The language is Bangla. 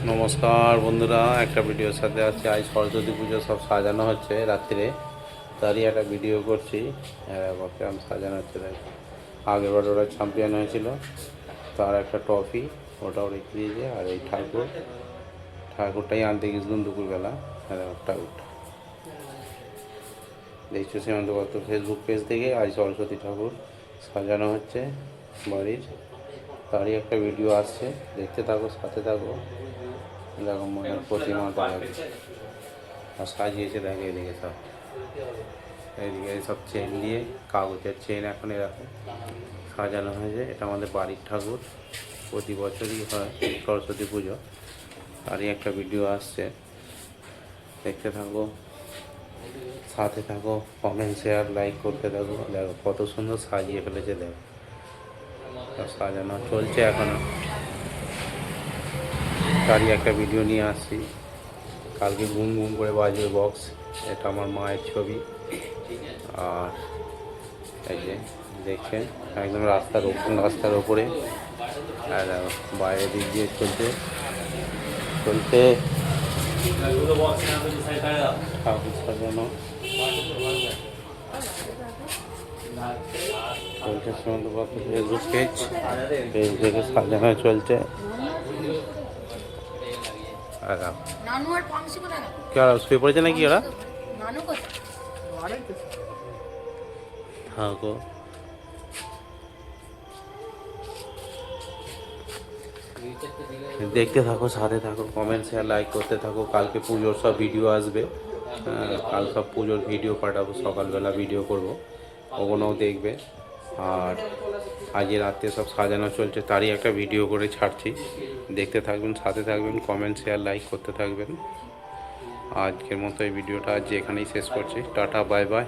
নমস্কার বন্ধুরা, একটা ভিডিওর সাথে আছে। আজ সরস্বতী পুজো সব সাজানো হচ্ছে রাত্রে, তারই একটা ভিডিও করছি। কেমন সাজানো হচ্ছে দেখো। আগেরবার ওরা চ্যাম্পিয়ন হয়েছিল, তার একটা ট্রফি ওটাও রেখে দিয়েছে। আর এই ঠাকুরটাই আনতে গেছিলাম দুপুরবেলা। ঠাকুরটা দেখছো সীমান্ত কত ফেসবুক পেজ থেকে আজ সরস্বতী ঠাকুর সাজানো হচ্ছে বাড়ির, তারই একটা ভিডিও আসছে। দেখতে থাকো, সাথে থাকো। দেখো মনের প্রতিমাটা আর সাজিয়েছে, দেখে এদিকে সব, এইদিকে সব চেন দিয়ে, কাগজের চেন এখন এরকম সাজানো হয়েছে। এটা আমাদের বাড়ির ঠাকুর, প্রতি বছরই হয় সরস্বতী পুজো। তারই একটা ভিডিও আসছে, দেখতে থাকো, সাথে থাকো, কমেন্ট শেয়ার লাইক করতে থাকো। দেখো কত সুন্দর সাজিয়ে ফেলেছে, দেখো সাজানো চলছে এখনো। তারই একটা ভিডিও নিয়ে আসছি। কালকে ঘুম ঘুম করে বাজবে বক্স। এটা আমার মায়ের ছবি। আর এই যে দেখছেন একদম রাস্তার ওপরে, আর বাইরের দিক দিয়ে চলতে ঠাকুর সাজানো চলছে। সীমান্ত ফেসবুক পেজ থেকে সাজানো চলছে। কি ওরা শুয়ে পড়েছে নাকি? ওরা থাকো, দেখতে থাকো, সাথে থাকো, কমেন্ট শেয়ার লাইক করতে থাকো। কালকে পুজোর সব ভিডিও আসবে। কাল সব পুজোর ভিডিও পাঠাবো, সকালবেলা ভিডিও করব, ওগুলোও দেখবে। আর আজকে রাত্রে সব সাজানো চলছে, তারই একটা ভিডিও করে ছাড়ছি। দেখতে থাকবেন, সাথে থাকবেন, কমেন্ট শেয়ার লাইক করতে থাকবেন। আজকের মতো এই ভিডিওটা আজ এখানেই শেষ করছি। Tata, bye bye.